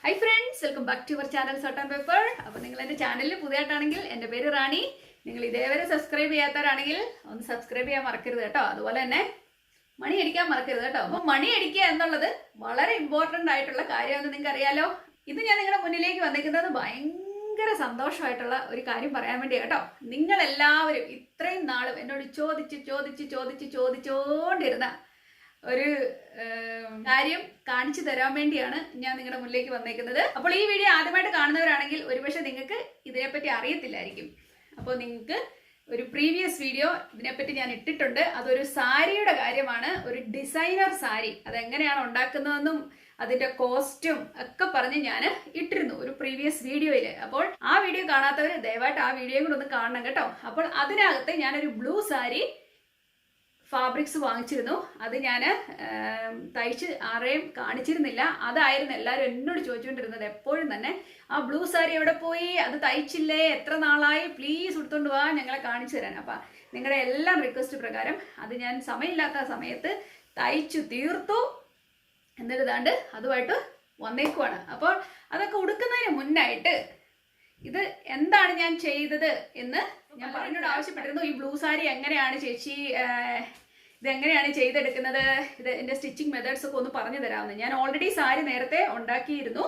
Hi friends, welcome back to our channel Salt and Pepper. അപ്പോൾ നിങ്ങൾ എൻ്റെ ചാനലിൽ പുതിയതായിട്ടാണെങ്കിൽ എൻ്റെ പേര് റാണി. നിങ്ങൾ ഇതേവരെ സബ്സ്ക്രൈബ് ചെയ്യാത്തവരാണെങ്കിൽ ഒന്ന് സബ്സ്ക്രൈബ് ചെയ്യാൻ മറക്കരുത് കേട്ടോ. അതുപോലെ തന്നെ മണി അടിക്കാൻ മറക്കരുത് കേട്ടോ. അപ്പോൾ മണി അടിക്കുക എന്നുള്ളത് വളരെ ഇമ്പോർട്ടൻ്റ് ആയിട്ടുള്ള കാര്യമാണെന്ന് നിങ്ങൾക്ക് അറിയാലോ. ഇത് ഞാൻ നിങ്ങളുടെ മുന്നിലേക്ക് വന്നിരിക്കുന്നത് ഭയങ്കര സന്തോഷമായിട്ടുള്ള ഒരു കാര്യം പറയാൻ വേണ്ടിയാണ് കേട്ടോ. നിങ്ങളെല്ലാവരും ഇത്രയും നാളും എന്നോട് ചോദിച്ചുകൊണ്ടിരുന്ന ഒരു കാര്യം കാണിച്ചു തരാൻ വേണ്ടിയാണ് ഞാൻ നിങ്ങളുടെ മുന്നിലേക്ക് വന്നേക്കുന്നത്. അപ്പോൾ ഈ വീഡിയോ ആദ്യമായിട്ട് കാണുന്നവരാണെങ്കിൽ ഒരുപക്ഷെ നിങ്ങൾക്ക് ഇതിനെപ്പറ്റി അറിയത്തില്ലായിരിക്കും. അപ്പോൾ നിങ്ങൾക്ക് ഒരു പ്രീവിയസ് വീഡിയോ ഇതിനെപ്പറ്റി ഞാൻ ഇട്ടിട്ടുണ്ട്. അതൊരു സാരിയുടെ കാര്യമാണ്, ഒരു ഡിസൈനർ സാരി. അതെങ്ങനെയാണ് ഉണ്ടാക്കുന്നതെന്നും അതിന്റെ കോസ്റ്റും ഒക്കെ പറഞ്ഞ് ഞാൻ ഇട്ടിരുന്നു ഒരു പ്രീവിയസ് വീഡിയോയിൽ. അപ്പോൾ ആ വീഡിയോ കാണാത്തവർ ദയവായിട്ട് ആ വീഡിയോയും കൂടെ ഒന്ന് കാണണം കേട്ടോ. അപ്പോൾ അതിനകത്ത് ഞാനൊരു ബ്ലൂ സാരി ഫാബ്രിക്സ് വാങ്ങിച്ചിരുന്നു. അത് ഞാൻ തയ്ച്ച് ആരെയും കാണിച്ചിരുന്നില്ല. അതായിരുന്നു എല്ലാവരും എന്നോട് ചോദിച്ചുകൊണ്ടിരുന്നത് എപ്പോഴും തന്നെ. ആ ബ്ലൂ സാരി എവിടെ പോയി, അത് തയ്ച്ചില്ലേ, എത്ര നാളായി, പ്ലീസ് എടുത്തോണ്ട് വാ, ഞങ്ങളെ കാണിച്ചു തരാൻ. അപ്പം നിങ്ങളുടെ എല്ലാം റിക്വസ്റ്റ് പ്രകാരം അത് ഞാൻ സമയമില്ലാത്ത സമയത്ത് തയ്ച്ചു തീർത്തു. എന്നിട്ട് ദാണ്ട് അതുമായിട്ട് വന്നേക്കുവാണ്. അപ്പോൾ അതൊക്കെ ഉടുക്കുന്നതിന് മുന്നായിട്ട് ഇത് എന്താണ് ഞാൻ ചെയ്തത് എന്ന് ഞാൻ എന്നോട് ആവശ്യപ്പെട്ടിരുന്നു. ഈ ബ്ലൂ സാരി എങ്ങനെയാണ് ചേച്ചി ഇതെങ്ങനെയാണ് ചെയ്തെടുക്കുന്നത്, ഇത് എൻ്റെ സ്റ്റിച്ചിങ് മെത്തേഡ്സ് ഒക്കെ ഒന്ന് പറഞ്ഞു തരാമെന്ന്. ഞാൻ ഓൾറെഡി സാരി നേരത്തെ ഉണ്ടാക്കിയിരുന്നു,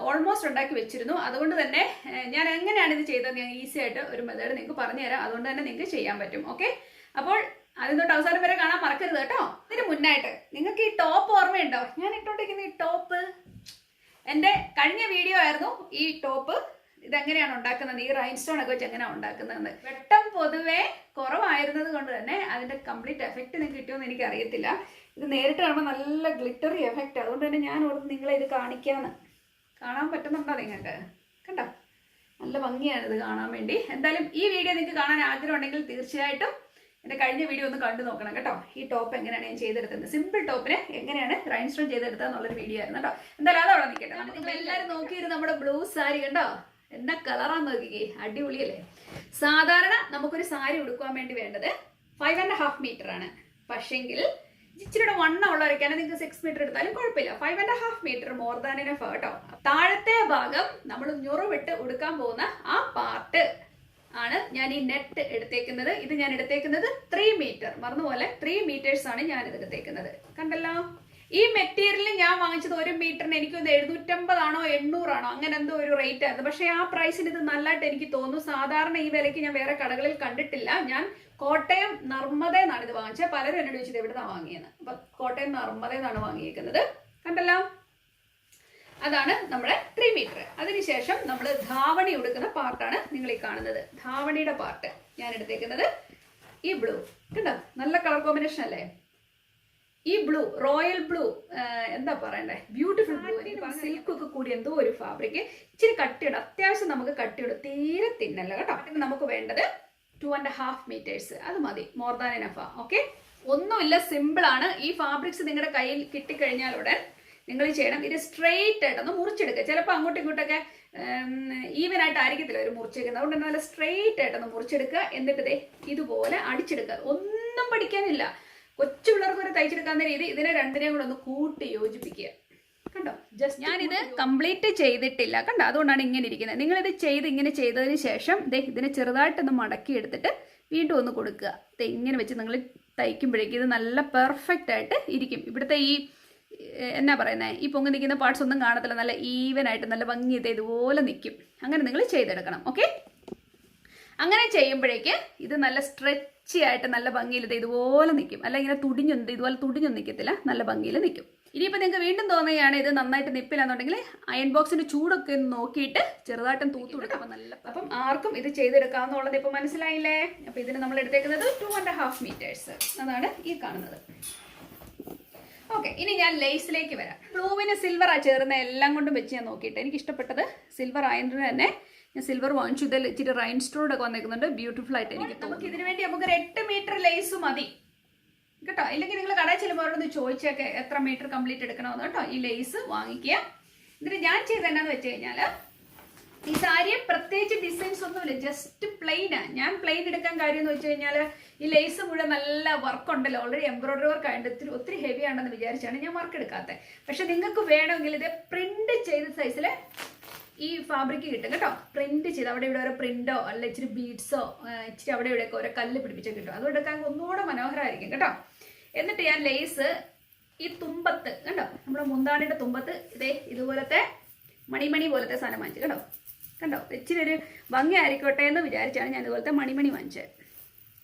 ഓൾമോസ്റ്റ് ഉണ്ടാക്കി വെച്ചിരുന്നു. അതുകൊണ്ട് തന്നെ ഞാൻ എങ്ങനെയാണ് ഇത് ചെയ്തത് ഞാൻ ഈസി ആയിട്ട് ഒരു മെത്തേഡ് നിങ്ങൾക്ക് പറഞ്ഞു തരാം. അതുകൊണ്ട് തന്നെ നിങ്ങൾക്ക് ചെയ്യാൻ പറ്റും. ഓക്കെ, അപ്പോൾ ആദ്യം തൊട്ട് അവസാനം വരെ കാണാൻ മറക്കരുത് കേട്ടോ. ഇതിന് മുന്നായിട്ട് നിങ്ങൾക്ക് ഈ ടോപ്പ് ഓർമ്മയുണ്ടോ? ഞാൻ ഇട്ടോണ്ടിരിക്കുന്ന ഈ ടോപ്പ് എൻ്റെ കഴിഞ്ഞ വീഡിയോ ആയിരുന്നു. ഈ ടോപ്പ് ഇതെങ്ങനെയാണ് ഉണ്ടാക്കുന്നത്, ഈ റൈൻസ്റ്റോൺ ഒക്കെ വെച്ച് എങ്ങനെയാണ് ഉണ്ടാക്കുന്നതെന്ന്. വെട്ടം പൊതുവെ കുറവായിരുന്നത് കൊണ്ട് തന്നെ അതിന്റെ കംപ്ലീറ്റ് എഫക്റ്റ് നിങ്ങൾക്ക് കിട്ടുമെന്ന് എനിക്ക് അറിയത്തില്ല. ഇത് നേരിട്ട് കാണുമ്പോൾ നല്ല ഗ്ലിറ്ററി എഫക്റ്റ്. അതുകൊണ്ട് തന്നെ ഞാൻ ഓർത്ത് നിങ്ങളെ ഇത് കാണിക്കാന്ന്. കാണാൻ പറ്റുന്നുണ്ടോ നിങ്ങൾക്ക്? കണ്ടോ, നല്ല ഭംഗിയാണ് ഇത് കാണാൻ വേണ്ടി. എന്തായാലും ഈ വീഡിയോ നിങ്ങൾക്ക് കാണാൻ ആഗ്രഹം ഉണ്ടെങ്കിൽ തീർച്ചയായിട്ടും എൻ്റെ കഴിഞ്ഞ വീഡിയോ ഒന്ന് കണ്ടു നോക്കണം കേട്ടോ. ഈ ടോപ്പ് എങ്ങനെയാണ് ഞാൻ ചെയ്തെടുത്തത്, സിമ്പിൾ ടോപ്പിന് എങ്ങനെയാണ് റൈൻസ്റ്റോൺ ചെയ്തെടുത്തത് എന്നുള്ളൊരു വീഡിയോ ആയിരുന്നു കേട്ടോ. എന്തായാലും അതവിടെ നിൽക്കട്ടെ. നിങ്ങൾ എല്ലാവരും നോക്കിയിരുന്നു നമ്മുടെ ബ്ലൂ സാരി കണ്ടോ, എന്നാ കളറാന്ന് നോക്കിക്കേ, അടിപൊളിയല്ലേ. സാധാരണ നമുക്കൊരു സാരി ഉടുക്കുവാൻ വേണ്ടി വേണ്ടത് 5.5 മീറ്റർ ആണ്. പക്ഷെങ്കിൽ ഇച്ചിരിയുടെ വണ്ണം ഉള്ളവരൊക്കെയാണ് നിങ്ങൾക്ക് 6 മീറ്റർ എടുത്താലും കുഴപ്പമില്ല. 5.5 മീറ്റർ മോർ ദാൻ എനഫ് കേട്ടോ. താഴത്തെ ഭാഗം നമ്മൾ ഞുറുവിട്ട് ഉടുക്കാൻ പോകുന്ന ആ പാർട്ട് ആണ് ഞാൻ ഈ നെറ്റ് എടുത്തേക്കുന്നത്. ഇത് ഞാൻ എടുത്തേക്കുന്നത് 3 മീറ്റർ, മറന്നുപോലെ 3 മീറ്റേഴ്സ് ആണ് ഞാൻ ഇത് എടുത്തേക്കുന്നത്. കണ്ടല്ലോ, ഈ മെറ്റീരിയൽ ഞാൻ വാങ്ങിച്ചത് 1 മീറ്ററിന് എനിക്കൊന്ന് 750 ആണോ 800 ആണോ അങ്ങനെ എന്തോ ഒരു റേറ്റ് ആയിരുന്നു. പക്ഷെ ആ പ്രൈസിന് ഇത് നല്ലതായിട്ട് എനിക്ക് തോന്നുന്നു. സാധാരണ ഈ വിലയ്ക്ക് ഞാൻ വേറെ കടകളിൽ കണ്ടിട്ടില്ല. ഞാൻ കോട്ടയം നർമദയിൽ നിന്നാണ് ഇത് വാങ്ങിച്ചത്. പലരും എന്നോട് ചോദിച്ചത് എവിടുന്നാണ് വാങ്ങിയെന്ന്. അപ്പൊ കോട്ടയം നർമദയിൽ നിന്നാണ് വാങ്ങിയേക്കുന്നത്. കണ്ടല്ലോ, അതാണ് നമ്മുടെ 3 മീറ്റർ. അതിനുശേഷം നമ്മൾ ധാവണി ഉടുക്കുന്ന പാർട്ടാണ് നിങ്ങൾ ഈ കാണുന്നത്. ധാവണിയുടെ പാർട്ട് ഞാൻ എടുത്തേക്കുന്നത് ഈ ബ്ലൂ. കണ്ടോ, നല്ല കളർ കോമ്പിനേഷൻ അല്ലേ. ഈ ബ്ലൂ, റോയൽ ബ്ലൂ, എന്താ പറയണ്ടേ, ബ്യൂട്ടിഫുൾ ബ്ലൂ. എനിക്ക് സിൽക്ക് ഒക്കെ കൂടി എന്തോ ഒരു ഫാബ്രിക്. ഇച്ചിരി കട്ടിയുണ്ട്, അത്യാവശ്യം നമുക്ക് കട്ടിയുണ്ട്, തീരെ തിന്നല്ല കേട്ടോ. നമുക്ക് വേണ്ടത് 2.5 മീറ്റേഴ്സ്, അത് മതി, മോർ ദാൻ എനഫ്. ഓക്കെ, ഒന്നുമില്ല, സിമ്പിൾ ആണ്. ഈ ഫാബ്രിക്സ് നിങ്ങളുടെ കയ്യിൽ കിട്ടിക്കഴിഞ്ഞാലുടൻ നിങ്ങൾ ചെയ്യണം, ഇത് സ്ട്രെയിറ്റ് ആയിട്ടൊന്ന് മുറിച്ചെടുക്കുക. ചിലപ്പോൾ അങ്ങോട്ടും ഇങ്ങോട്ടൊക്കെ ഈവൻ ആയിട്ട് ആയിരിക്കത്തില്ല ഒരു മുറിച്ചെടുക്കുന്നത്. അതുകൊണ്ട് നല്ല സ്ട്രെയിറ്റ് ആയിട്ടൊന്ന് മുറിച്ചെടുക്കുക. എന്നിട്ട് ദേ ഇതുപോലെ അടിച്ചെടുക്കുക. ഒന്നും പഠിക്കാനില്ല, കൊച്ചു പിള്ളേർക്ക് ഒരു തയ്ച്ചെടുക്കാവുന്ന രീതി. ഇതിനെ രണ്ടിനെയും കൂടെ ഒന്ന് കൂട്ടി യോജിപ്പിക്കുക. കണ്ടോ, ജസ്റ്റ് ഞാനിത് കംപ്ലീറ്റ് ചെയ്തിട്ടില്ല കണ്ടോ, അതുകൊണ്ടാണ് ഇങ്ങനെ ഇരിക്കുന്നത്. നിങ്ങളിത് ഇങ്ങനെ ചെയ്തതിന് ശേഷം ദേ ഇതിനെ ചെറുതായിട്ടൊന്ന് മടക്കി എടുത്തിട്ട് വീണ്ടും ഒന്ന് കൊടുക്കുക. ഇങ്ങനെ വെച്ച് നിങ്ങൾ തയ്ക്കുമ്പോഴേക്കും ഇത് നല്ല പെർഫെക്റ്റ് ആയിട്ട് ഇരിക്കും. ഇവിടുത്തെ ഈ എന്നാ പറയുന്നത്, ഈ പൊങ്ങി നിൽക്കുന്ന പാർട്സ് ഒന്നും കാണത്തില്ല, നല്ല ഈവൻ ആയിട്ട് നല്ല ഭംഗി ഇതുപോലെ നിൽക്കും. അങ്ങനെ നിങ്ങൾ ചെയ്തെടുക്കണം. ഓക്കെ, അങ്ങനെ ചെയ്യുമ്പോഴേക്ക് ഇത് നല്ല സ്ട്രെച്ചി ആയിട്ട് നല്ല ഭംഗിയിൽ ഇതുപോലെ നിൽക്കും. അല്ല ഇങ്ങനെ ഇതുപോലെ തുടിഞ്ഞൊന്നും നിൽക്കത്തില്ല, നല്ല ഭംഗിയിൽ നിൽക്കും. ഇനിയിപ്പോൾ നിങ്ങൾക്ക് വീണ്ടും തോന്നുകയാണ് ഇത് നന്നായിട്ട് നിൽപ്പില്ലാന്നുണ്ടെങ്കിൽ അയൺ ബോക്സിന്റെ ചൂടൊക്കെ ഒന്ന് നോക്കിയിട്ട് ചെറുതായിട്ടും തൂത്ത് കൊടുക്കുമ്പോൾ നല്ല. അപ്പം ആർക്കും ഇത് ചെയ്തെടുക്കാമെന്നുള്ളത് ഇപ്പോൾ മനസ്സിലായില്ലേ. അപ്പോൾ ഇതിന് നമ്മൾ എടുത്തേക്കുന്നത് 2.5 മീറ്റേഴ്സ്, അതാണ് ഈ കാണുന്നത്. ഓക്കെ, ഇനി ഞാൻ ലേസിലേക്ക് വരാം. ബ്ലൂവിന് സിൽവർ ചേർന്ന എല്ലാം കൊണ്ടും വെച്ച് ഞാൻ നോക്കിയിട്ട് എനിക്ക് ഇഷ്ടപ്പെട്ടത് സിൽവർ ആയതിന് തന്നെ ഞാൻ സിൽവർ വാങ്ങിച്ചു. ഇതിൽ ഇച്ചിരി റൈൻസ്റ്റോൺ ഒക്കെ വന്നേക്കുന്നുണ്ട്, ബ്യൂട്ടിഫുൾ ആയിട്ട് എനിക്ക് തോന്നുന്നു. ഇതിനു വേണ്ടി നമുക്കൊരു 8 മീറ്റർ ലേസ് മതി കേട്ടോ. ഇല്ലെങ്കിൽ നിങ്ങൾ കടയിൽ ചെല്ലുമ്പോൾ അവരോട് ചോദിച്ചൊക്കെ എത്ര മീറ്റർ കംപ്ലീറ്റ് എടുക്കണമെന്ന് കേട്ടോ. ഈ ലേസ് വാങ്ങിക്കുക. എന്നിട്ട് ഞാൻ ചെയ്ത് എന്നാന്ന് വെച്ച് കഴിഞ്ഞാൽ ഈ സാരിയെ പ്രത്യേകിച്ച് ഡിസൈൻസ് ഒന്നുമില്ല, ജസ്റ്റ് പ്ലെയിനാണ്. ഞാൻ പ്ലെയിൻ എടുക്കാൻ കാര്യം എന്ന് വെച്ച് കഴിഞ്ഞാൽ ഈ ലേസ് മുഴുവൻ നല്ല വർക്ക് ഉണ്ടല്ലോ, ഓൾറെഡി എംബ്രോയിഡറി വർക്ക് ആയിട്ട് ഒത്തിരി ഹെവി ആണെന്ന് വിചാരിച്ചാണ് ഞാൻ വർക്ക് എടുക്കാത്തത്. പക്ഷെ നിങ്ങൾക്ക് വേണമെങ്കിൽ ഇത് പ്രിന്റ് ചെയ്ത് സൈസിൽ ഈ ഫാബ്രിക് കിട്ടും കേട്ടോ. പ്രിന്റ് ചെയ്ത് അവിടെ ഇവിടെ ഓരോ പ്രിന്റോ അല്ല ഇച്ചിരി ബീഡ്സോ ഇച്ചിരി അവിടെ ഇവിടെയൊക്കെ ഓരോ കല്ല് പിടിപ്പിച്ചോ കിട്ടും. അതുകൊണ്ടൊക്കെ ഒന്നുകൂടെ മനോഹരമായിരിക്കും കേട്ടോ. എന്നിട്ട് ഞാൻ ലേസ് ഈ തുമ്പത്ത് കണ്ടോ, നമ്മുടെ മുന്താണിയുടെ തുമ്പത്ത് ഇതുപോലത്തെ മണിമണി പോലത്തെ സാധനം വാങ്ങിച്ചു കേട്ടോ. കണ്ടോ, ഇച്ചിരി ഒരു ഭംഗി ആയിരിക്കട്ടെ എന്ന് വിചാരിച്ചാണ് ഞാൻ ഇതുപോലത്തെ മണിമണി വാങ്ങിച്ചത്.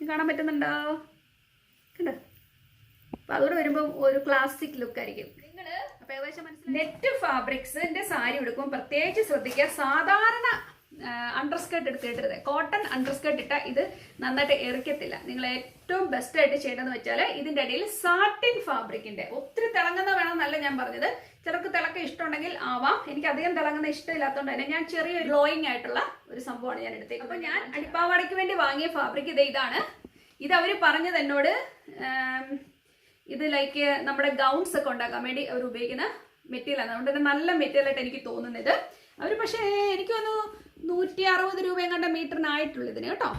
കാണാൻ പറ്റുന്നുണ്ടോ? കണ്ടോ. അപ്പൊ അതുകൂടെ വരുമ്പോൾ ഒരു ക്ലാസിക് ലുക്ക് ആയിരിക്കും. നിങ്ങൾ അപ്പൊ ഏകദേശം മനസ്സിലായി. നെറ്റ് ഫാബ്രിക്സിന്റെ സാരി എടുക്കുമ്പോൾ പ്രത്യേകിച്ച് ശ്രദ്ധിക്കുക. സാധാരണ അണ്ടർസ്കേർട്ട് എടുത്തിട്ടരുത്. കോട്ടൺ അണ്ടർസ്കേർട്ട് ഇട്ടാൽ ഇത് നന്നായിട്ട് എറിക്കത്തില്ല. നിങ്ങൾ ഏറ്റവും ബെസ്റ്റ് ആയിട്ട് ചെയ്യണമെന്ന് വെച്ചാൽ ഇതിന്റെ ഇടയിൽ സാറ്റിൻ ഫാബ്രിക്കിന്റെ ഒത്തിരി തിളങ്ങുന്ന വേണമെന്നല്ല ഞാൻ പറഞ്ഞത്. ചിലർക്ക് തിളക്കം ഇഷ്ടമുണ്ടെങ്കിൽ ആവാം. എനിക്ക് അധികം തിളങ്ങുന്ന ഇഷ്ടമില്ലാത്തതുകൊണ്ട് തന്നെ ഞാൻ ചെറിയ ഗ്ലോയിങ് ആയിട്ടുള്ള ഒരു സംഭവമാണ് ഞാൻ എടുത്തേക്കുന്നത്. അപ്പൊ ഞാൻ അടിപ്പാവാടയ്ക്ക് വേണ്ടി വാങ്ങിയ ഫാബ്രിക് ഇതാണ്. ഇത് അവർ പറഞ്ഞത് എന്നോട് ഇത് ലൈക്ക് നമ്മുടെ ഗൗൺസ് ഒക്കെ ഉണ്ടാക്കാൻ വേണ്ടി അവർ ഉപയോഗിക്കുന്ന മെറ്റീരിയലാണ്. അതുകൊണ്ട് തന്നെ നല്ല മെറ്റീരിയൽ ആയിട്ട് എനിക്ക് തോന്നുന്നത്. അവർ പക്ഷേ എനിക്ക് തോന്നുന്നു 160 രൂപയും കണ്ട മീറ്ററിനായിട്ടുള്ളൂ ഇതിന് കേട്ടോ.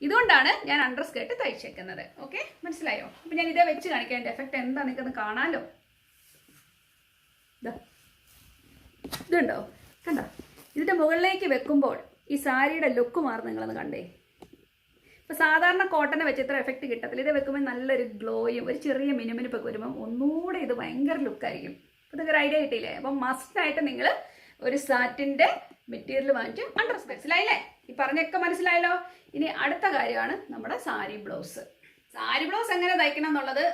ഇതുകൊണ്ടാണ് ഞാൻ അണ്ടർസ്കേർട്ട് തയ്ച്ചേക്കുന്നത്. ഓക്കെ, മനസ്സിലായോ? അപ്പൊ ഞാൻ ഇതേ വെച്ച് കാണിക്കാം. എൻ്റെ എഫക്റ്റ് എന്താ നിങ്ങൾക്കൊന്ന് കാണാമല്ലോ. ഇതുണ്ടോ, കണ്ടോ? ഇതിന്റെ മുകളിലേക്ക് വെക്കുമ്പോൾ ഈ സാരിയുടെ ലുക്ക് മാറും. നിങ്ങളൊന്ന് കണ്ടേ. ഇപ്പൊ സാധാരണ കോട്ടനെ വെച്ച് ഇത്ര എഫക്റ്റ് കിട്ടത്തില്ല. ഇത് വെക്കുമ്പോൾ നല്ലൊരു ഗ്ലോയും ഒരു ചെറിയ മിനുമിനുപ്പൊക്കെ വരുമ്പോൾ ഒന്നുകൂടെ ഇത് ഭയങ്കര ലുക്കായിരിക്കും. അപ്പോൾ ഇതൊക്കെ ഒരു ഐഡിയ കിട്ടിയില്ലേ? അപ്പം മസ്റ്റായിട്ട് നിങ്ങൾ ഒരു സാറ്റിൻ്റെ മെറ്റീരിയൽ വാങ്ങിച്ച് മനസ്സിലായില്ലേ? ഈ പറഞ്ഞൊക്കെ മനസ്സിലായല്ലോ. ഇനി അടുത്ത കാര്യമാണ് നമ്മുടെ സാരി ബ്ലൗസ്. സാരി ബ്ലൗസ് എങ്ങനെ തയ്ക്കണം എന്നുള്ളത്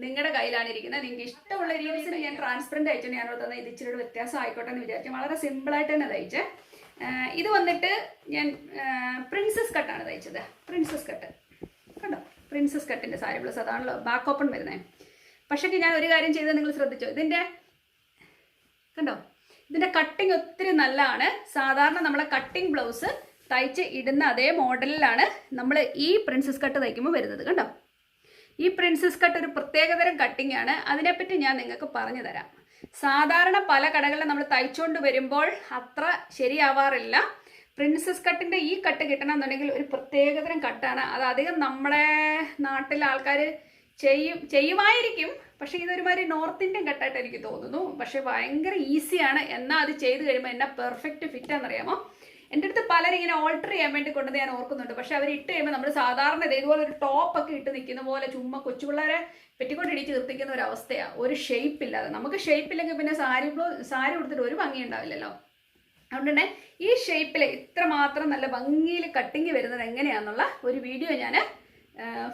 നിങ്ങളുടെ കയ്യിലാണ് ഇരിക്കുന്നത്. നിങ്ങൾക്ക് ഇഷ്ടമുള്ള രീതിയിൽ ഞാൻ ട്രാൻസ്പെറൻറ്റ് അയച്ചിട്ട് ഞാനോട് തന്നെ ഇത് ഇച്ചിരി വ്യത്യാസം ആയിക്കോട്ടെ എന്ന് വിചാരിച്ചു. വളരെ സിമ്പിളായിട്ട് തന്നെ തയ്ച്ച്. ഇത് വന്നിട്ട് ഞാൻ പ്രിൻസസ് കട്ടാണ് തയ്ച്ചത്. പ്രിൻസസ് കട്ട് കണ്ടോ, പ്രിൻസസ് കട്ടിൻ്റെ സാരി ബ്ലൗസ്. അതാണല്ലോ ബാക്ക് ഓപ്പൺ വരുന്നത്. പക്ഷേ ഞാൻ ഒരു കാര്യം ചെയ്തത് നിങ്ങൾ ശ്രദ്ധിച്ചോ? ഇതിൻ്റെ കണ്ടോ, ഇതിൻ്റെ കട്ടിങ് ഒത്തിരി നല്ലതാണ്. സാധാരണ നമ്മളെ കട്ടിങ് ബ്ലൗസ് തയ്ച്ച് ഇടുന്ന അതേ മോഡലിലാണ് നമ്മൾ ഈ പ്രിൻസസ് കട്ട് തയ്ക്കുമ്പോൾ വരുന്നത്. കണ്ടോ, ഈ പ്രിൻസസ് കട്ട് ഒരു പ്രത്യേകതരം കട്ടിങ് ആണ്. അതിനെപ്പറ്റി ഞാൻ നിങ്ങൾക്ക് പറഞ്ഞു തരാം. സാധാരണ പല കടകളിലും നമ്മൾ തയ്ച്ചുകൊണ്ട് വരുമ്പോൾ അത്ര ശരിയാവാറില്ല. പ്രിൻസസ് കട്ടിൻ്റെ ഈ കട്ട് കിട്ടണമെന്നുണ്ടെങ്കിൽ ഒരു പ്രത്യേകതരം കട്ടാണ്. അത് അധികം നമ്മുടെ നാട്ടിലെ ആൾക്കാർ ചെയ്യുമായിരിക്കും. പക്ഷേ ഇതൊരുമാതിരി നോർത്ത് ഇന്ത്യൻ കട്ടായിട്ട് എനിക്ക് തോന്നുന്നു. പക്ഷേ ഭയങ്കര ഈസിയാണ്. എന്നാൽ അത് ചെയ്ത് കഴിയുമ്പോൾ എന്നാ പെർഫെക്റ്റ് ഫിറ്റാണെന്നറിയാമോ? എൻ്റെ അടുത്ത് പലരും ഇങ്ങനെ ഓൾട്ടർ ചെയ്യാൻ വേണ്ടി കൊണ്ടത് ഞാൻ ഓർക്കുന്നുണ്ട്. പക്ഷെ അവർ ഇട്ട് കഴിയുമ്പോൾ നമ്മൾ സാധാരണ ഇതേപോലെ ഒരു ടോപ്പൊക്കെ ഇട്ട് നിൽക്കുന്ന പോലെ ചുമ്മാ കൊച്ചു പിള്ളേരെ പെറ്റിക്കൊണ്ട് ഇടിച്ച് നിർത്തിക്കുന്ന ഒരു അവസ്ഥയാണ്. ഒരു ഷേപ്പ് ഇല്ലാതെ. നമുക്ക് ഷേപ്പ് ഇല്ലെങ്കിൽ പിന്നെ സാരി കൊടുത്തിട്ട് ഒരു ഭംഗി ഉണ്ടാവില്ലല്ലോ. അതുകൊണ്ട് തന്നെ ഈ ഷേപ്പിൽ ഇത്രമാത്രം നല്ല ഭംഗിയിൽ കട്ടിങ് വരുന്നത് എങ്ങനെയാണെന്നുള്ള ഒരു വീഡിയോ ഞാൻ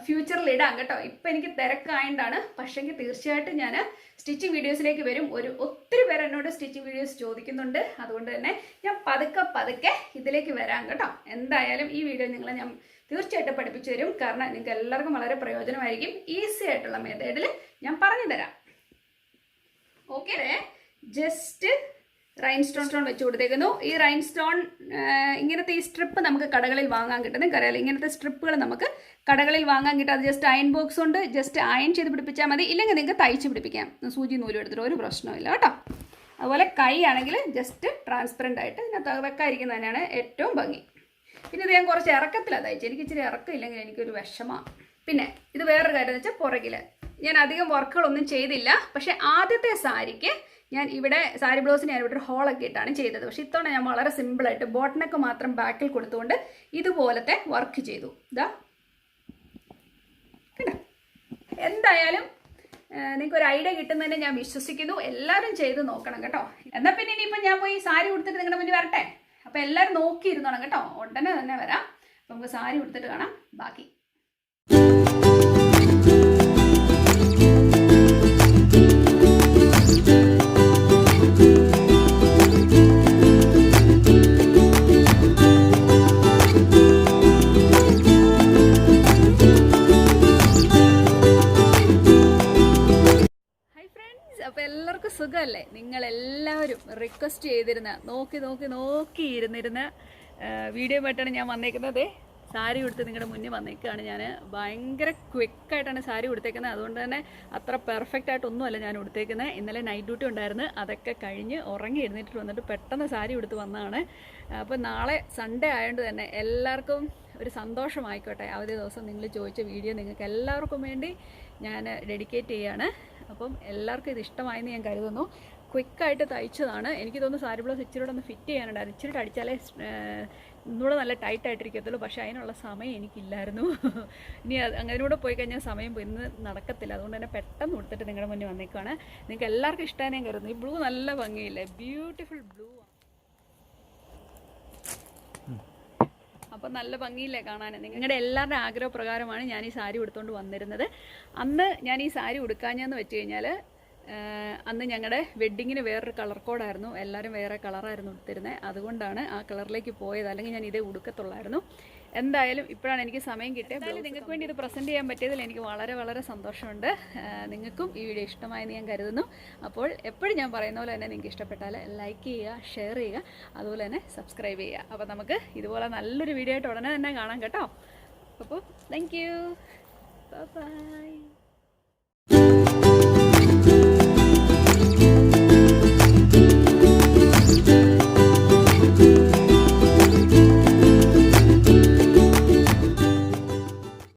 ഫ്യൂച്ചറിൽ ഇടാം കേട്ടോ. ഇപ്പം എനിക്ക് തിരക്കായതുകൊണ്ടാണ്. പക്ഷേങ്കിൽ തീർച്ചയായിട്ടും ഞാൻ സ്റ്റിച്ചിങ് വീഡിയോസിലേക്ക് വരും. ഒത്തിരി പേർ എന്നോട് സ്റ്റിച്ചിങ് വീഡിയോസ് ചോദിക്കുന്നുണ്ട്. അതുകൊണ്ട് തന്നെ ഞാൻ പതുക്കെ ഇതിലേക്ക് വരാം കേട്ടോ. എന്തായാലും ഈ വീഡിയോ നിങ്ങളെ ഞാൻ തീർച്ചയായിട്ടും പഠിപ്പിച്ചു തരും. കാരണം നിങ്ങൾക്ക് എല്ലാവർക്കും വളരെ പ്രയോജനമായിരിക്കും. ഈസി ആയിട്ടുള്ള മെത്തേഡിൽ ഞാൻ പറഞ്ഞു തരാം. ഓക്കെ, ജസ്റ്റ് റൈൻസ്റ്റോൺ വെച്ച് കൊടുത്തേക്കുന്നു. ഈ റൈൻസ്റ്റോൺ ഇങ്ങനത്തെ ഈ സ്ട്രിപ്പ് നമുക്ക് കടകളിൽ വാങ്ങാൻ കിട്ടും. നിങ്ങൾക്കറിയാലോ, ഇങ്ങനത്തെ സ്ട്രിപ്പുകൾ നമുക്ക് കടകളിൽ വാങ്ങാൻ കിട്ടും. അത് ജസ്റ്റ് അയൺ ബോക്സ് കൊണ്ട് ജസ്റ്റ് അയൺ ചെയ്ത് പിടിപ്പിച്ചാൽ മതി. ഇല്ലെങ്കിൽ നിങ്ങൾക്ക് തയ്ച്ച് പിടിപ്പിക്കാം. സൂചി നൂലും എടുത്തിട്ട് ഒരു പ്രശ്നമില്ല കേട്ടോ. അതുപോലെ കൈ ആണെങ്കിൽ ജസ്റ്റ് ട്രാൻസ്പെറൻ്റ് ആയിട്ട് ഇതിനകത്ത് വെക്കാതിരിക്കുന്നത് തന്നെയാണ് ഏറ്റവും ഭംഗി. പിന്നെ ഇത് ഞാൻ കുറച്ച് ഇറക്കത്തിലാണ് തയ്ച്ചത്. എനിക്ക് ഇച്ചിരി ഇറക്കമില്ലെങ്കിൽ എനിക്കൊരു വിഷമമാണ്. പിന്നെ ഇത് വേറൊരു കാര്യം എന്ന് വെച്ചാൽ പുറകിൽ ഞാൻ അധികം വർക്കുകളൊന്നും ചെയ്തില്ല. പക്ഷേ ആദ്യത്തെ സാരിക്ക് ഞാൻ ഇവിടെ സാരി ബ്ലൗസിന് ഞാൻ ഇവിടെ ഒരു ഹോളൊക്കെ ഇട്ടാണ് ചെയ്തത്. പക്ഷേ ഇത്തവണ ഞാൻ വളരെ സിമ്പിളായിട്ട് ബോട്ടനൊക്കെ മാത്രം ബാക്കിൽ കൊടുത്തുകൊണ്ട് ഇതുപോലത്തെ വർക്ക് ചെയ്തു. ഇതാ കേട്ടോ. എന്തായാലും നിങ്ങൾക്കൊരു ഐഡിയ കിട്ടുന്നതിനെ ഞാൻ വിശ്വസിക്കുന്നു. എല്ലാവരും ചെയ്ത് നോക്കണം കേട്ടോ. എന്നാൽ പിന്നെ ഇനിയിപ്പോൾ ഞാൻ പോയി സാരി കൊടുത്തിട്ട് നിങ്ങളുടെ മുന്നിൽ വരട്ടെ. അപ്പോൾ എല്ലാവരും നോക്കിയിരുന്നോണം കേട്ടോ. ഉടനെ തന്നെ വരാം. അപ്പോൾ നമുക്ക് സാരി കൊടുത്തിട്ട് കാണാം ബാക്കി. അപ്പോൾ എല്ലാവർക്കും സുഖമല്ലേ? നിങ്ങളെല്ലാവരും റിക്വസ്റ്റ് ചെയ്തിരുന്ന നോക്കിയിരുന്നിരുന്ന വീഡിയോ ആയിട്ടാണ് ഞാൻ വന്നേക്കുന്നത്. സാരി ഉടുത്ത് നിങ്ങളുടെ മുന്നിൽ വന്നേക്കാണ്. ഞാൻ ഭയങ്കര ക്വിക്കായിട്ടാണ് സാരി ഉടുത്തേക്കുന്നത്. അതുകൊണ്ട് തന്നെ അത്ര പെർഫെക്റ്റ് ആയിട്ടൊന്നുമല്ല ഞാൻ ഉടുത്തേക്കുന്നത്. ഇന്നലെ നൈറ്റ് ഡ്യൂട്ടി ഉണ്ടായിരുന്നു. അതൊക്കെ കഴിഞ്ഞ് ഉറങ്ങി എഴുന്നേറ്റിട്ട് വന്നിട്ട് പെട്ടെന്ന് സാരി ഉടുത്ത് വന്നതാണ്. അപ്പോൾ നാളെ സൺഡേ ആയതുകൊണ്ട് തന്നെ എല്ലാവർക്കും ഒരു സന്തോഷമായിക്കോട്ടെ. അവധി ദിവസം നിങ്ങൾ ചോദിച്ച വീഡിയോ നിങ്ങൾക്ക് എല്ലാവർക്കും വേണ്ടി ഞാൻ ഡെഡിക്കേറ്റ് ചെയ്യാണ്. അപ്പം എല്ലാവർക്കും ഇത് ഇഷ്ടമായെന്ന് ഞാൻ കരുതുന്നു. ക്വിക്കായിട്ട് തയ്ച്ചതാണ്. എനിക്ക് തോന്നുന്നു സാരി ബ്ലൗസ് ഇച്ചിരി ഒന്ന് ഫിറ്റ് ചെയ്യാനുണ്ടായിരുന്നു. ഇച്ചിരി അടിച്ചാലേ ഒന്നുകൂടെ നല്ല ടൈറ്റായിട്ടിരിക്കത്തുള്ളൂ. പക്ഷേ അതിനുള്ള സമയം എനിക്കില്ലായിരുന്നു. ഇനി അങ്ങനെയൂടെ പോയി കഴിഞ്ഞാൽ സമയം ഇന്ന് നടക്കത്തില്ല. അതുകൊണ്ട് തന്നെ പെട്ടെന്ന് കൊടുത്തിട്ട് നിങ്ങളുടെ മുന്നിൽ വന്നേക്കുവാണ്. നിങ്ങൾക്ക് എല്ലാവർക്കും ഇഷ്ടമായി ഞാൻ കരുതുന്നു. ഈ ബ്ലൂ നല്ല ഭംഗിയില്ലേ, ബ്യൂട്ടിഫുൾ ബ്ലൂ. അപ്പം നല്ല ഭംഗിയില്ലേ കാണാൻ. നിങ്ങളുടെ എല്ലാവരുടെ ആഗ്രഹപ്രകാരമാണ് ഞാൻ ഈ സാരി ഉടുത്തുകൊണ്ട് വന്നിരുന്നത്. അന്ന് ഞാൻ ഈ സാരി ഉടുക്കാഞ്ഞെന്ന് വെച്ച് കഴിഞ്ഞാൽ അന്ന് ഞങ്ങളുടെ വെഡ്ഡിങ്ങിന് വേറൊരു കളർ കോഡായിരുന്നു. എല്ലാവരും വേറെ കളറായിരുന്നു ഉടുത്തിരുന്നത്. അതുകൊണ്ടാണ് ആ കളറിലേക്ക് പോയത്. അല്ലെങ്കിൽ ഞാൻ ഇതേ ഉടുക്കത്തുള്ളായിരുന്നു. എന്തായാലും ഇപ്പോഴാണ് എനിക്ക് സമയം കിട്ടിയത്. എന്തായാലും നിങ്ങൾക്ക് വേണ്ടി ഇത് പ്രസൻറ്റ് ചെയ്യാൻ പറ്റിയതിൽ എനിക്ക് വളരെ വളരെ സന്തോഷമുണ്ട്. നിങ്ങൾക്കും ഈ വീഡിയോ ഇഷ്ടമായെന്ന് ഞാൻ കരുതുന്നു. അപ്പോൾ എപ്പോഴും ഞാൻ പറയുന്ന പോലെ തന്നെ നിങ്ങൾക്ക് ഇഷ്ടപ്പെട്ടാൽ ലൈക്ക് ചെയ്യുക, ഷെയർ ചെയ്യുക, അതുപോലെ തന്നെ സബ്സ്ക്രൈബ് ചെയ്യുക. അപ്പോൾ നമുക്ക് ഇതുപോലെ നല്ലൊരു വീഡിയോ ആയിട്ട് ഉടനെ തന്നെ കാണാം കേട്ടോ. അപ്പോൾ താങ്ക് യു, ബൈ.